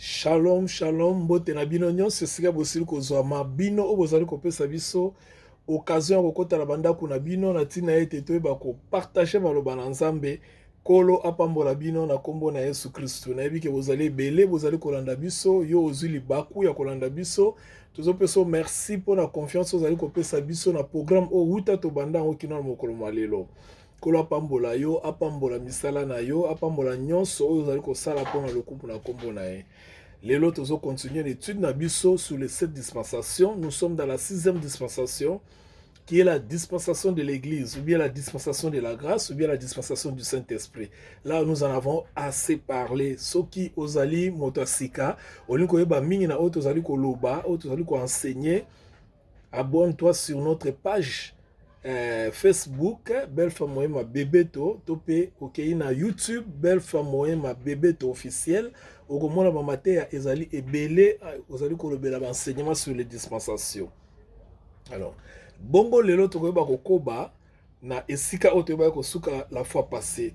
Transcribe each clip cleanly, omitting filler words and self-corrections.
Shalom, shalom, mbote na bino nyonso esika bosili kozwa mabino oyo bozali kopesa biso occasion ya kokotala bandako na bino na ntina ete toyeba kopartage maloba na Nzambe. Kolo apambola bino na kombo na Yesu Kristo. Nayebi ke bozali ebele, bozali kolanda biso, yo ozwi libaku ya kolanda biso. Tozopesa merci mpo na confiance ozali kopesa biso na programme oyo wuta tobanda yango kino na mokolo mwa lelo. Kolo apambola yo, apambola misala na yo, apambola nyonso oyo ozali kosala mpo na lokumu na kombo na ye. Lelo tozo continuer l'étude na biso sur les 7 dispensations. Nous sommes dans la 6e dispensation, qui est la dispensation de l'Église, ou bien la dispensation de la grâce, ou bien la dispensation du Saint-Esprit. Là, nous en avons assez parlé. Soki ozali motasika, olinko yeba mingi na oto ozali koloba, oto ozali ko enseigner. Abonne-toi sur notre page Facebook, Belle Femme Moyema Bebeto, topé okei na YouTube, Belle Femme Moyema Bebeto officiel. Okomona mamate ya ezali ebele, ozali kolobela enseignement sur les dispensations. Alors, bongo lelo tokoyeba kokoba na esika oyo toyeba kosuka la fois passée.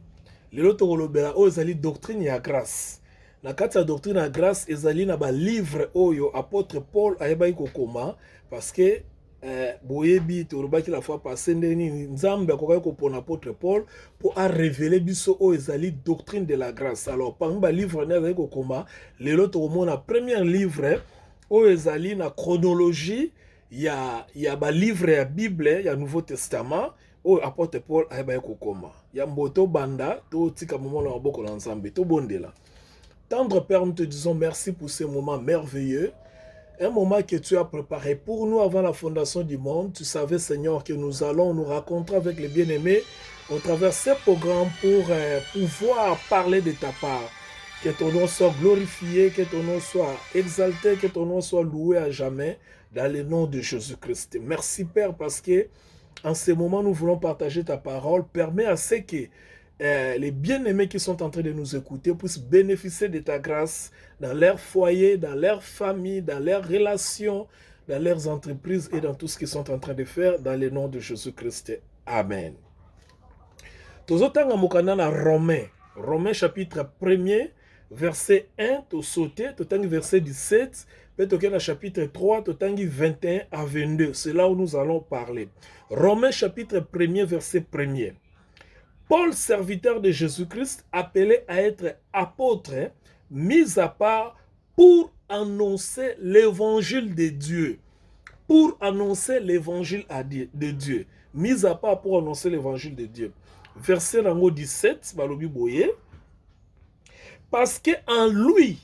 Lelo tokolobela oyo ezali doctrine ya grâce. Na kati ya doctrine ya grâce ezali na ba livre oyo apôtre Paul ayebaki kokoma parce que boyebi tolobaki la fois passée ndeni Nzambe akokaki kopona apôtre Paul pour a révéler biso oyo ezali doctrine de la grâce. Alors parmi ba livre na ezali kokoma lelo tokomona premier livre oyo ezali na chronologie ya ba livre ya Bible ya Nouveau Testament oyo apôtre Paul ayebaki kokoma. Ya mboto banda to tika moment na maboko na Nzambe to bondela. Tendre Père, nous te disons merci pour ce moment merveilleux. Un moment que tu as préparé pour nous avant la fondation du monde. Tu savais, Seigneur, que nous allons nous rencontrer avec les bien-aimés au travers de ces programmes pour pouvoir parler de ta part. Que ton nom soit glorifié, que ton nom soit exalté, que ton nom soit loué à jamais dans le nom de Jésus-Christ. Merci, Père, parce que en ce moment, nous voulons partager ta parole. Permets à ceux que les bien-aimés qui sont en train de nous écouter puissent bénéficier de ta grâce dans leur foyer, dans leur famille, dans leurs relations, dans leurs entreprises et dans tout ce qu'ils sont en train de faire dans le nom de Jésus-Christ. Amen. Tozotanga mokanda na Romains chapitre 1er, verset 1, tosote, totangi verset 17, puis totangi chapitre 3, totangi 21 à 22. C'est là où nous allons parler. Romains chapitre 1er, verset 1er. Paul, serviteur de Jésus-Christ, appelé à être apôtre, mis à part pour annoncer l'évangile de Dieu. Pour annoncer l'évangile de Dieu. Mis à part pour annoncer l'évangile de Dieu. Verset 17, Balobi Boye. Parce qu'en lui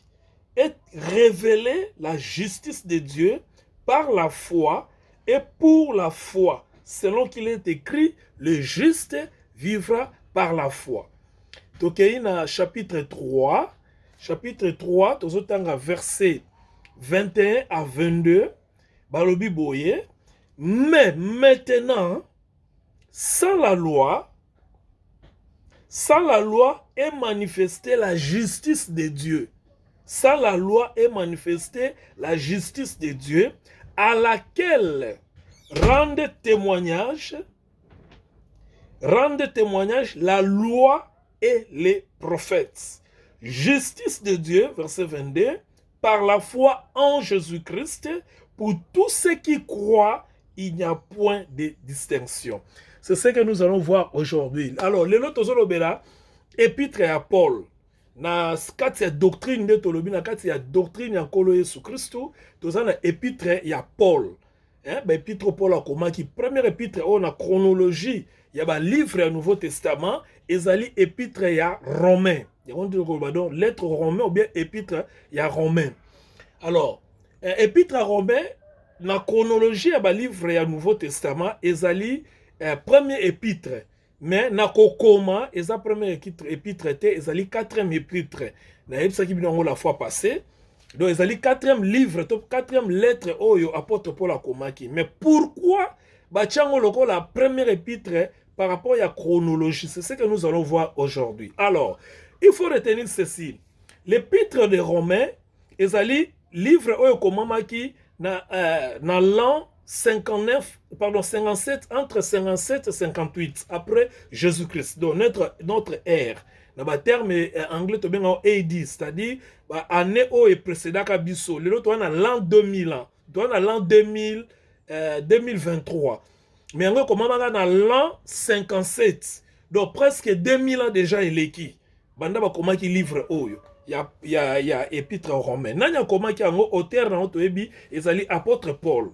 est révélée la justice de Dieu par la foi et pour la foi. Selon qu'il est écrit, le juste vivra par la foi. Tokeina chapitre 3, tozotanga verset 21 à 22, Balobi Boye, mais maintenant, sans la loi est manifestée la justice de Dieu. Sans la loi est manifestée la justice de Dieu, à laquelle rendent témoignage la loi et les prophètes. Justice de Dieu, verset 22, par la foi en Jésus-Christ, pour tous ceux qui croient, il n'y a point de distinction. C'est ce que nous allons voir aujourd'hui. Alors, le lot tozolobela épître à Paul. Na kati ya doctrine de tolobi na kati ya doctrine ya nkolo Yesu Kristo, tozana épître ya Paul. Ba épître Paul akomaki première épître on a chronologie ya ba livre ya Nouveau Testament ezali épître ya Romain. Ya on dit donc lettre Romain ou bien épître ya Romain. Alors, épître à Romain na chronologie ya ba livre ya Nouveau Testament ezali premier épître. Mais na kokoma eza premier épître te ezali quatrième épître. Na yebisaki bino la fois passée. Donc ezali quatrième livre, quatrième lettre oyo apôtre Paul akomaki. Mais pourquoi batiango loko la première épître par rapport à la chronologie? C'est ce que nous allons voir aujourd'hui. Alors, il faut retenir ceci. L'épître de Romains ezali livre oyo komamaki na l'an 57, entre 57 et 58 après Jésus-Christ, donc notre ère. na ba terme anglais to benga AD, c'est-à-dire ba année o e précédaka biso lelo to na l'an 2000 ans to na l'an 2000 2023 mais yango komamaka na l'an 57 donc presque 2000 ans déjà eleki banda bakomaki livre oyo ya épître romain nani akomaki yango auteur na toyebi ezali apôtre Paul.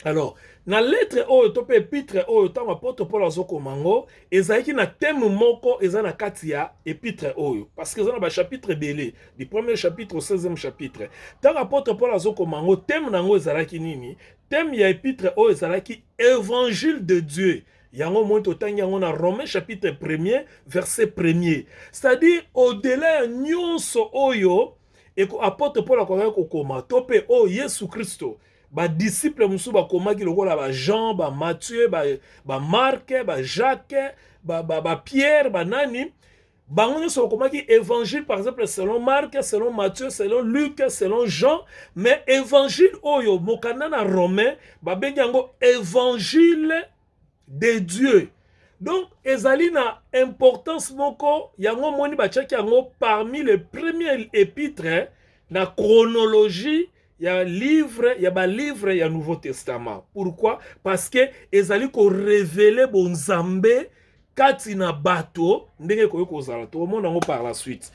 Alors na lettre oyo to pe épître oyo tango apôtre Paul azokomango ezalaki na thème moko eza na kati ya épître oyo parce que eza na ba chapitre belé du premier chapitre au 16e chapitre tango apôtre Paul azokomango thème nango ezalaki nini thème ya épître oyo ezalaki évangile de Dieu. Yango mo totangi yango na Romains chapitre 1er verset 1er, c'est-à-dire au-delà ya nyonso oyo et apôtre Paul akoka kokoma to pe o Yesu Kristo ba disciple musu ba komaki lokola ba Jean, ba Matthieu, ba Marc, ba Jacques, ba Pierre, ba nani bango nyonso komaki évangile par exemple selon Marc, selon Matthieu, selon Luc, selon Jean, mais évangile oyo mokanda na Romain ba bengi yango évangile de Dieu. Donc ezali na importance moko yango moni ba tchaki yango parmi les premiers épîtres na chronologie ya livre ya ba livre ya Nouveau Testament. Pourquoi? Parce que ezali ko révéler bon Nzambe kati na bato ndenge koyo kozala to mona ngo par la suite.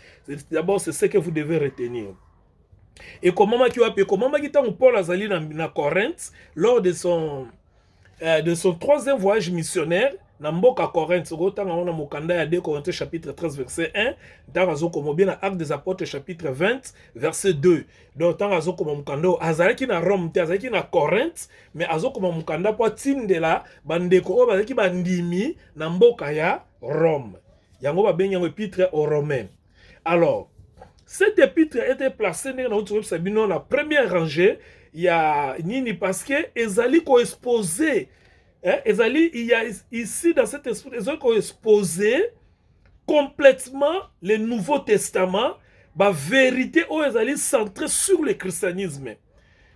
D'abord c'est ce que vous devez retenir. Et comment ki tango Paul azali na Corinthe lors de son troisième voyage missionnaire na mboka Corinthe rotanga ona mokanda ya 2 Corinthiens chapitre 13 verset 1 dans azokomo bien na Actes des Apôtres chapitre 20 verset 2 donc tant azokomo mokanda azalaki na Rome te azalaki na Corinthe mais azokomo mokanda po tindela bandeko o bazaki bandimi na mboka ya Rome yango ba bengi yango épître aux Romains. Alors cet épître était placé dans la première rangée il y a nini parce que ezali ko exposer ezali il y a ici dans cet esprit ezali ko exposer complètement le Nouveau Testament ba vérité o ezali centré sur le christianisme.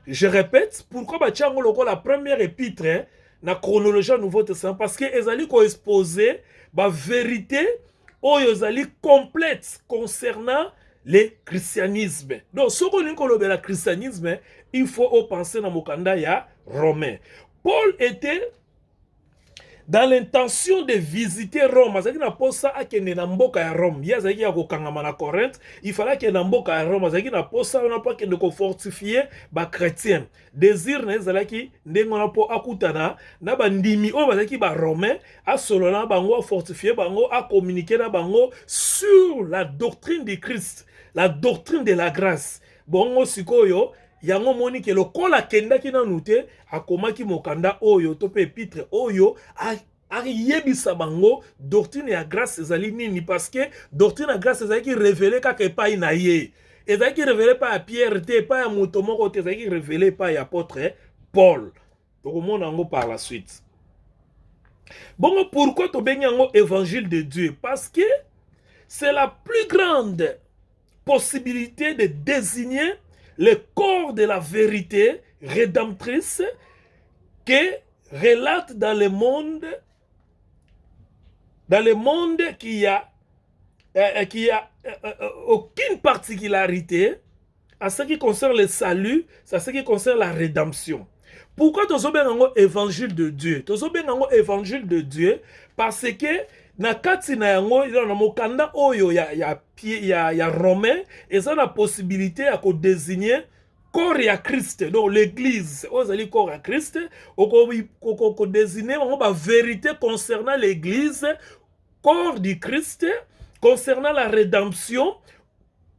Je répète pourquoi ba tiango loko la première épître na chronologie du Nouveau Testament parce que ezali ko exposer ba vérité o ezali complète concernant le christianisme. Donc, ce qu'on dit que le christianisme, il faut penser dans Mokanda ya Romain. Paul était dans l'intention de visiter Rome. Il n'a pas ça à qu'il na mboka ya Rome. Il y a zaki ya kokangama na Corinthe. Il fallait qu'il na mboka ya Rome. Il n'a pas ça, on n'a pas qu'il ne fortifier ba chrétien. Désir na zalaki ndengo na po akutana na bandimi o bazaki ba romain a solona bango fortifier bango a communiquer na bango sur la doctrine de Christ, la doctrine de la grâce. Bongo sikoyo yango moni ke lokola kenda kina nute akomaki mokanda oyo to pe épître oyo a yebisa bango doctrine ya grâce ezali nini parce que doctrine ya grâce ezali ki révélé kaka epai na ye ezali ki révélé pa ya Pierre te pa ya moto moko te ezali ki révélé pa ya apôtre Paul tokomona yango par la suite. Bongo pourquoi to bengi yango évangile de Dieu parce que c'est la plus grande possibilité de désigner le corps de la vérité rédemptrice que relate dans le monde qui a aucune particularité à ce qui concerne le salut, à ce qui concerne la rédemption. Pourquoi tu as évangile de Dieu? Tu as évangile de Dieu parce que na kati na yango na mokanda oyo ya romain eza na possibilité ya ko désigner corps ya Christ donc l'église ozali corps ya Christ ko désigner bango ba vérité concernant l'église corps du Christ concernant la rédemption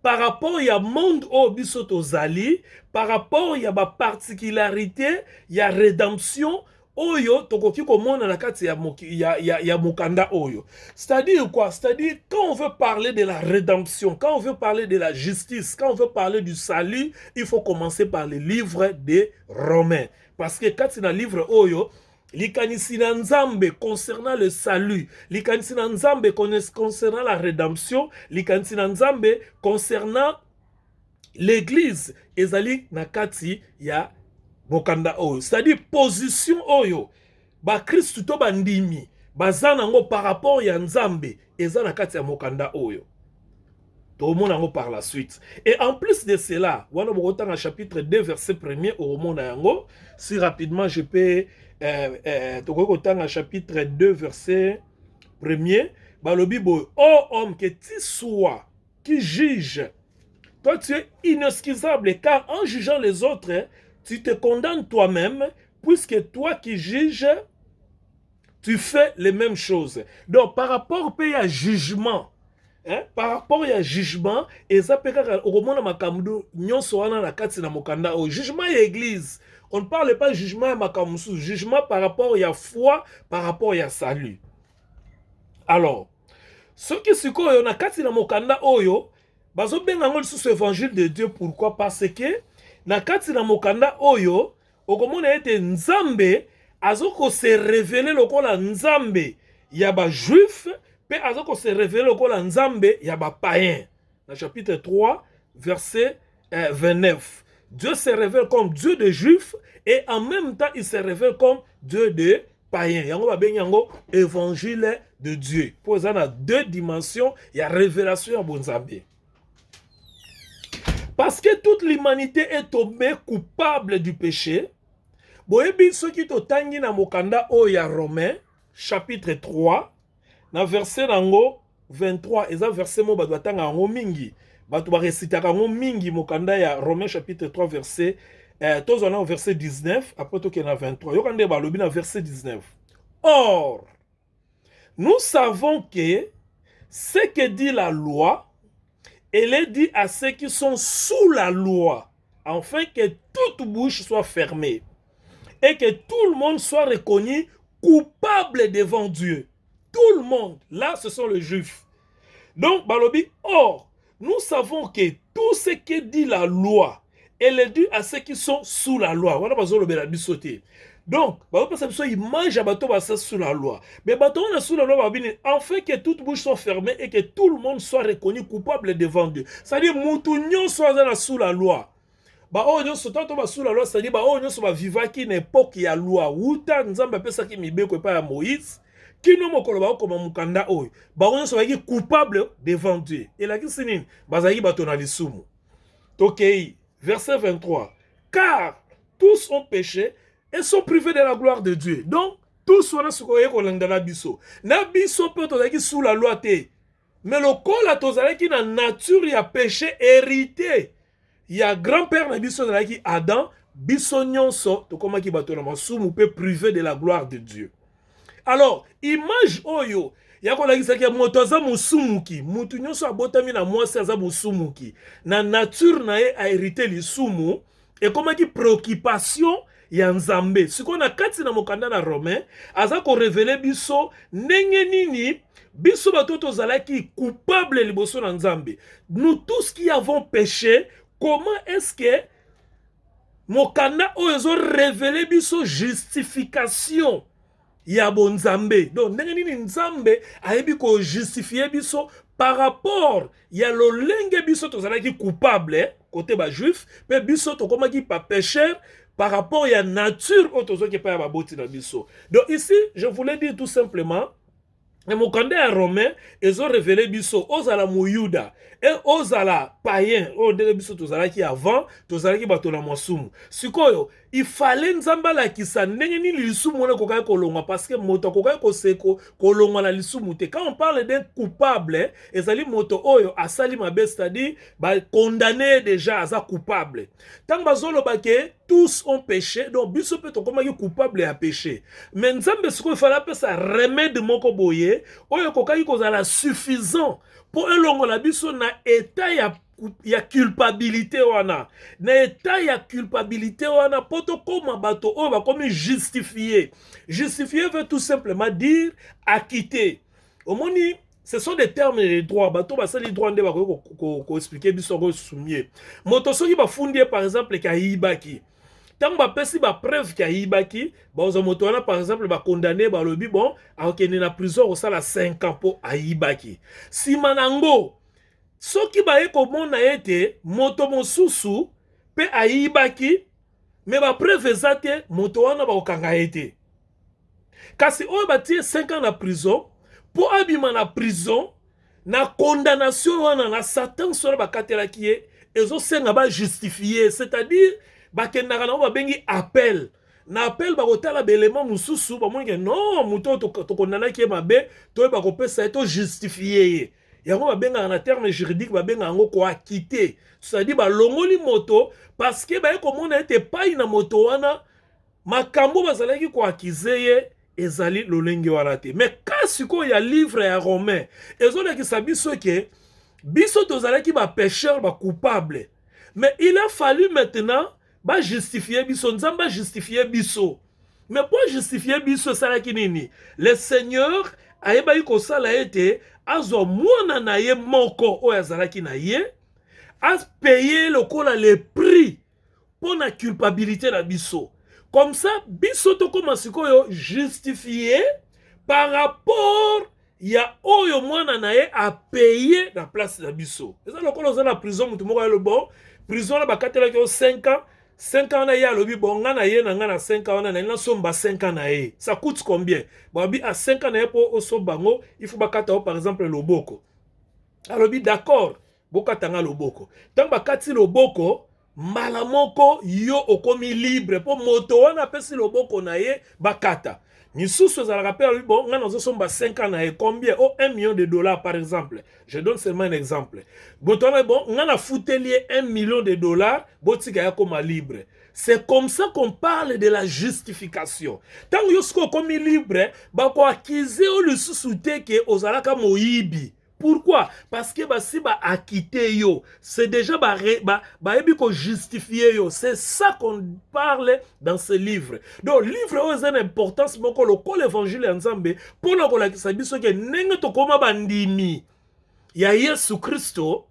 par rapport ya monde o biso tozali par rapport ya ba particularité ya rédemption oyo tokoki komona na kati ya mokanda oyo. C'est-à-dire quoi? C'est-à-dire quand on veut parler de la rédemption, quand on veut parler de la justice, quand on veut parler du salut, il faut commencer par le livre des Romains. Parce que quand c'est dans le livre oyo, likanisi na Nzambe concernant le salut, likanisi na Nzambe concernant la rédemption, likanisi na Nzambe concernant l'église, ezali na kati ya mokanda oyo, c'est-à-dire position oyo ba Christ to bandimi bazana ngo par rapport ya Nzambe eza na kati ya mokanda oyo. Tout le monde par la suite. Et en plus de cela, on a un chapitre 2, verset 1er au monde. Si rapidement je peux, un chapitre 2, verset 1er, oh homme, que tu sois, qui juge, toi tu es inexcusable, car en jugeant les autres, tu te condamnes toi-même, puisque toi qui juges, tu fais les mêmes choses. Donc par rapport au jugement, hein? Par rapport au jugement, et ça peut être au moment où le jugement et l'église. On ne parle pas de jugement à Makamusu, jugement par rapport à la foi, par rapport à la salut. Alors, ce qui se passe dans Katina Mokanda Oyo, bazo benga sous évangile de Dieu. Pourquoi? Parce que na Katina Mokanda Oyo, au moment où était Nzambe, azoko se révéler lokola Nzambe, yaba juif, pe azoko se révéler lokola Nzambe, yaba païen. Dans chapitre 3, verset 29. Dieu se révèle comme Dieu des juifs et en même temps il se révèle comme Dieu des païens. Yango ba benga yango évangile de Dieu. Pour ça, dans deux dimensions, il y a révélation à Bonzambe. Parce que toute l'humanité est tombée coupable du péché. Boyebi ceux qui to tangi na mokanda o ya Romain chapitre 3 na verset nango 23 eza verset mo ba tanga ngo mingi batu ba recitaka ngo mingi mokanda ya Romain chapitre 3 verset tozona au verset 19 après to na 23 yokande ba lobi na verset 19. Or nous savons que ce que dit la loi, elle est dit à ceux qui sont sous la loi, afin que toute bouche soit fermée et que tout le monde soit reconnu coupable devant Dieu. Tout le monde, là, ce sont les Juifs. Donc, Balobi, or, nous savons que tout ce que dit la loi, elle est due à ceux qui sont sous la loi. Voilà, donc, il mange à sous la loi. Mais on est sous la loi, afin que toute bouche soit fermée et que tout le monde soit reconnu coupable devant Dieu. C'est-à-dire, Moutounion soit sous la loi. Oh, nous sommes sous la loi, c'est-à-dire, oh, nous sommes vivants qui une époque ya loi. Outa, nous avons appelé ça qui mibeko pas à Moïse. Qui nous mokoloba comme mukanda oy. Nous sommes coupables devant Dieu. Et là, qui c'est nini? Bazaki batonali sumu. Tokei, verset 23. Car tous ont péché et sont privés de la gloire de Dieu. Donc, tous sont sous la loi. Mais le col à tozalaki na nature ya péché hérité. Il y a grand-père na biso qui Adam, biso nyonso to koma ki bato na masumu peut priver de la gloire de Dieu. Alors, image oyo ya ko lakisa ki moto za musumuki, mutu nyonso abotami na mwasi za musumuki. Na nature na ye a hérité lisumu et koma ki préoccupation ya Nzambe. Siko na kati na mokanda na Romain, aza ko révéler biso ndenge nini biso bato tozalaki coupable liboso na Nzambe. Nous tous qui avons péché, comment est-ce que mokanda oyo révélé biso justification ya bonzambe? Donc ndenge nini Nzambe ayebi ko justifier biso par rapport ya lolenge biso tozalaki coupable côté ba juif, mais biso tokomaki pa pécheur par rapport ya nature otozo ki pa ya baboti na biso. Donc ici, je voulais dire tout simplement, et mokanda ya Romain, ils ont révélé biso ozala muyuda et ozala païen, o de biso tozala ki avant, tozala ki bato na masumu. Sikoyo, il fallait Nzamba la kisa ndenge ni lisumu na kokai kolongwa parce que moto kokai koseko kolongwa na lisumu te. Quand on parle d'un coupable, ezali moto oyo asali mabe, c'est-à-dire ba condamné déjà aza coupable. Tant bazolo bake tous ont péché, donc biso peut tokoma ki coupable ya péché. Mais Nzambe siko il fallait appeler ça remède moko boye oyo kokai kozala suffisant pour elongo la biso na état ya culpabilité wana. Na état ya culpabilité wana poto koma bato oyo bakomi justifié. Justifié veut tout simplement dire acquitté. Omoni, ce sont des termes de droit. Bato basali droit nde bako ko expliquer biso ko soumier. Moto soki ba fondé par exemple ka yibaki. Tant ba pesi ba preuve ka yibaki, ba ozo moto wana par exemple ba condamné ba lobi bon, akene na prison au sala 5 ans po ayibaki. Si manango soki ba eko mona ete moto mosusu pe ayibaki, mais ba preuve ezate moto wana ba okanga ete. Kasi oyo ba tie 5 ans na prison, po abima na prison, na condamnation wana na Satan solo bakatelaki ye ezosenga ba justifier, c'est-à-dire bakendaka na babengi appel. Na appel bakotala belema mususu bamonike non muto to condamnaki ye mabe to bakopesa ye to justifier ye. Yango babenga na terme juridique babenga yango ko acquitter, c'est-à-dire balongoli moto parce que baye komona ete pai na moto wana makambo bazalaki ko accuser ye ezali lolenge wana te. Mais kasi ko ya livre ya Romain ezolakisa biso ke biso tozalaki ba pécheur ba coupable, mais il a fallu maintenant ba justifier biso, nzamba justifier biso. Mais pour justifier biso salaki nini? Le Seigneur ayebaki kosala ete azwa mwana na ye moko oyo azalaki na ye a payer le prix pour la culpabilité na biso. Comme ça, biso to koma sikoyo justifié par rapport ya oyo mwana na ye a payé la place de biso. Et ça lokolo za la prison mutu moko le bon, prison na bakatela ki 5 ans, 5 ans na ye alobi bon nga na ye na nga na 5 ans na somba 5 ans na ye. Ça coûte combien? Bon bi à 5 ans na ye po oso bango, il faut bakata par exemple loboko. Alobi d'accord, bokatanga loboko. Tant bakati loboko malamoko yo okomi libre po moto wana pesi loboko na ye bakata. Misusu za rappel bon nga nazo somba 5 ans na ye combien? Oh 1 million de dollars par exemple. Je donne seulement un exemple. Bon nga na futeli 1 million de dollars botika ya koma libre. C'est comme ça qu'on parle de la justification. Tant yo sko komi libre bako accuser o le sous-souté ke ozalaka moyibi. Pourquoi? Parce que si ba acquitté yo, c'est déjà ba justifié yo. C'est ça qu'on parle dans ce livre. Donc livre a une importance moko loko l'évangile ensemble pour na kola kisabiso ke nenge to koma bandimi ya Yesu Kristo,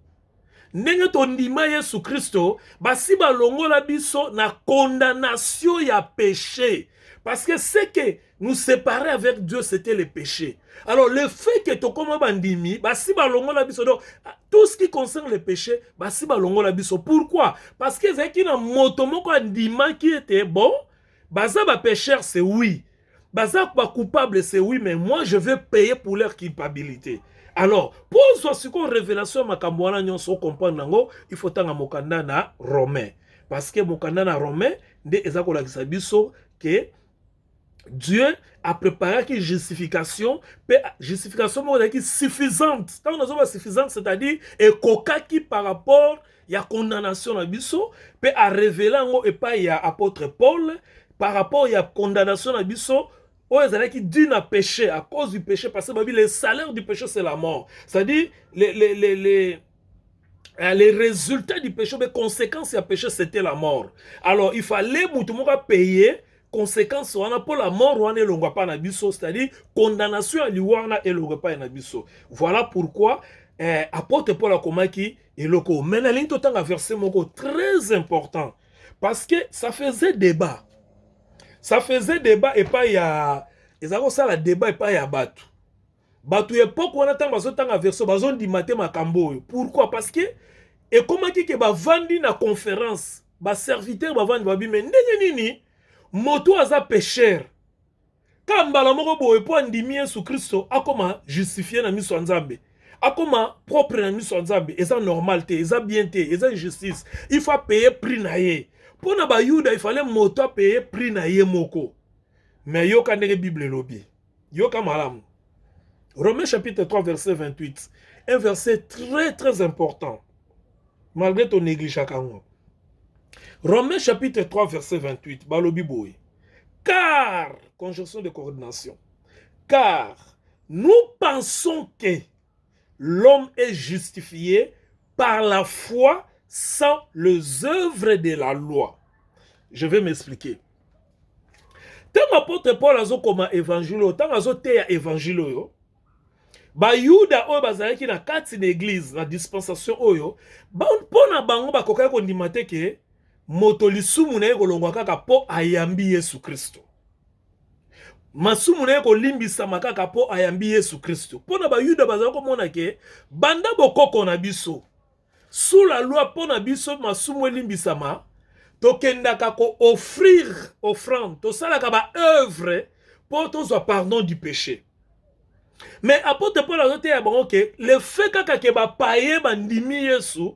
nenge to ndima Yesu Kristo, basi ba longola biso na condamnation ya péché. Parce que c'est que nous séparer avec Dieu, c'était le péché. Alors, le fait que tu comme bandimi, si balongo la biso, donc tout ce qui concerne le péché, si balongo la biso. Pourquoi? Parce que c'est qu'il y a un motomoko andima qui était bon, baza ba pécheur, c'est oui. Baza ba coupable, c'est oui, mais moi, je vais payer pour leur culpabilité. Alors, pour ce qu'on révélation makambouana nyonso comprendre nango, il faut tanga mokanda na Romain. Parce que mokanda na Romain, de ezako la biso que Dieu a préparé une justification, justification suffisante. Quand on a suffisante, c'est-à-dire et coca qui par rapport il y a condamnation à biso, peut à révéler et pas il y a apôtre Paul par rapport il y a condamnation à biso. Qui dit à péché à cause du péché parce que le salaire du péché c'est la mort. C'est-à-dire les résultats du péché, les conséquences du péché c'était la mort. Alors il fallait payer conséquence wana pour la mort wana elongwa pa na biso, c'est-à-dire condamnation à liwana elongwa pa na biso. Voilà pourquoi apôtre Paul akomaki eloko. Mais ligne tout un verset moko très important parce que ça faisait débat. Ça faisait débat et pas ya ezako ça la débat et pas ya batu. Batu époque wana tanga bazo tanga verset bazo ndimate makambo. Pourquoi? Parce que et comment ki ke ba vandi na conférence, ba serviteur ba vandi ba bi mais ndenge nini moto aza pécheur. Kambala moko boye po andimi Yesu Kristo akoma justifier na miso nzambe. Akoma propre na miso nzambe, eza normal te, eza bien te, eza justice. Il faut payer prix na ye. Pour na ba Yuda il fallait moto payer prix na ye moko. Mais yo kanere Bible lobi. Yo kamalam. Romains chapitre 3 verset 28. Un verset très très important. Malgré ton négligence kango. Romains chapitre 3 verset 28, Balobi Boy. Car, conjonction de coordination, car nous pensons que l'homme est justifié par la foi sans les œuvres de la loi. Je vais m'expliquer. Tant apôtre Paul a comme évangile, tant a te évangile, ba yuda oyo bazalaki na kati na église na dispensation oyo, ba pona bango ba koka ko ndimate ke moto lisumu na ye kolongwa kaka po ayambi Yesu Kristo. Masumu na ye kolimbisa makaka po ayambi Yesu Kristo. Pona ba yuda bazala komona ke banda bokoko na biso. Sous la loi pona biso masumu elimbisa ma tokendaka ko offrir offrande, to salaka ba œuvre pour tozwa pardon du péché. Mais apôtre Paul a dit que le fait que ba paye bandimi Yesu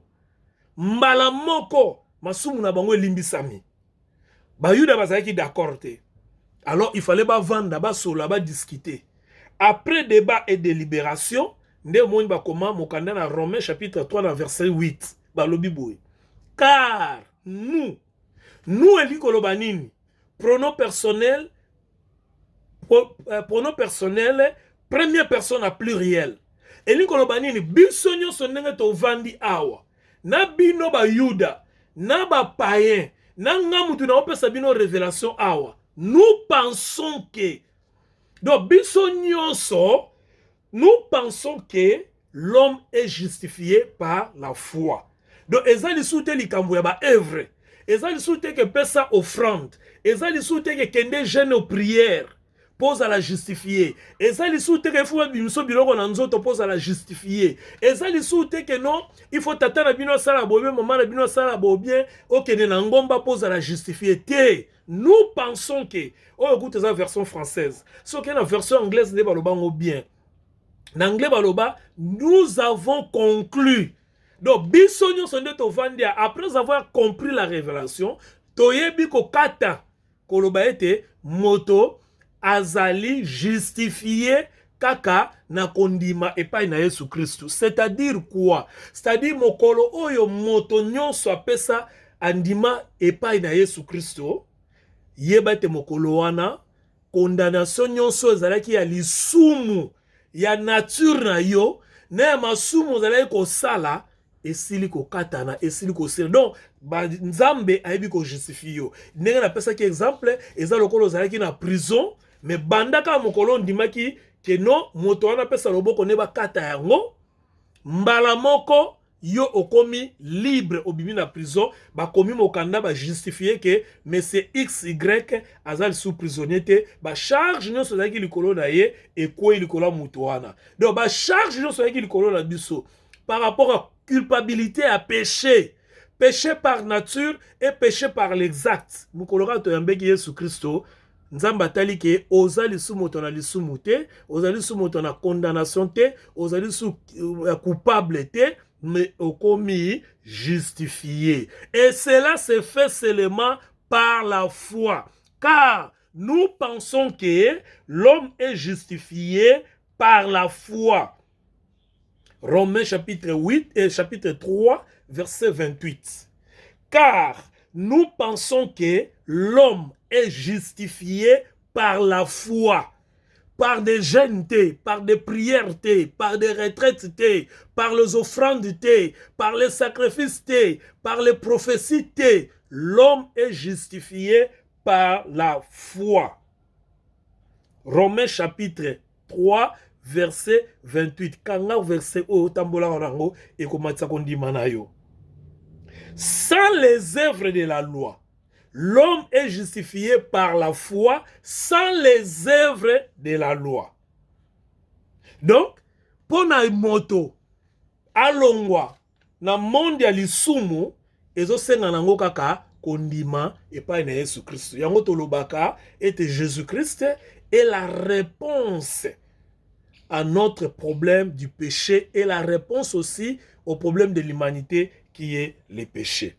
mbala moko masumu na bango elimbisami. Ba yuda bazaki d'accord te. Alors il fallait ba vendre, ba sola, ba discuter. Après débat et délibération, nde moni ba koma mokanda na Romains chapitre 3 dans verset 8. Ba lobi boy. Car nous eli koloba nini? Pronom personnel, première personne à pluriel. Eli koloba nini? Biso nyonso ndenge to vandi awa. Na bino ba yuda, na ba païen, na ngamutu na opesa bino révélation awa. Nous pensons que, donc biso nyonso, nous pensons que l'homme est justifié par la foi. Donc ezali soute likambo ya ba œuvre. Ezali soute que pesa offrande. Ezali soute que kende jeûne aux prières. Pose à la justifier. Ezali soute que faut bimso biloko na nzoto pose à la justifier. Ezali soute que non, il faut tatana bino sala bobien, maman na bino sala bobien, okene na ngomba pose à la justifier. Te, nous pensons que, oh écoute la version française. Ce qui est la version anglaise de balobango bien. En anglais baloba, nous avons conclu. Donc bisonyo sonde to vandia après avoir compris la révélation, toyebi ko kata koloba ete moto azali justifié kaka na kondima epai na Yesu Christ. C'est-à-dire quoi? C'est-à-dire mokolo oyo moto nyonso apesa andima epai na Yesu Christ. Yeba te mokolo wana condamnation nyonso ezalaki ya lisumu ya nature na yo na masumu ezalaki kosala esili kokatana esili kosala. Donc nzambe ayebi ko justifie yo. Ndenge na pesa ki exemple eza lokolo ezalaki na prison mais bandaka mokolo ndimaki ke no moto wana pesa loboko ne bakata yango mbala moko yo okomi libre obimi na prison ba komi mokanda ba justifier que monsieur XY azali sous prisonnier te ba charge nyonso zaki likolo na ye ekoi likolo mutu wana. Donc ba charge nyonso zaki likolo na biso par rapport à culpabilité à péché. Péché par nature et péché par l'exact. Mukoloka to yambeki Yesu Christo nzamba tali ke ozali sous moto na lisumu te, ozali sous moto na condamnation te, ozali sous coupable te, mais okomi justifié. Et cela se fait seulement par la foi. Car nous pensons que l'homme est justifié par la foi. Romains chapitre 8 et chapitre 3, verset 28. Car nous pensons que l'homme est justifié par la foi, par des jeûnes, par des prières, par des retraites, par les offrandes, par les sacrifices, par les prophéties. L'homme est justifié par la foi. Romains chapitre 3, verset 28. Kanga verset o tambola orango et komatsa kondima na yo. Sans les œuvres de la loi, l'homme est justifié par la foi sans les œuvres de la loi. Donc, pona moto alongwa na monde ya lisumu ezosenga nango kaka kondima epai na Yesu Christ. Yango tolobaka ete Jésus Christ est la réponse à notre problème du péché et la réponse aussi au problème de l'humanité qui est le péché.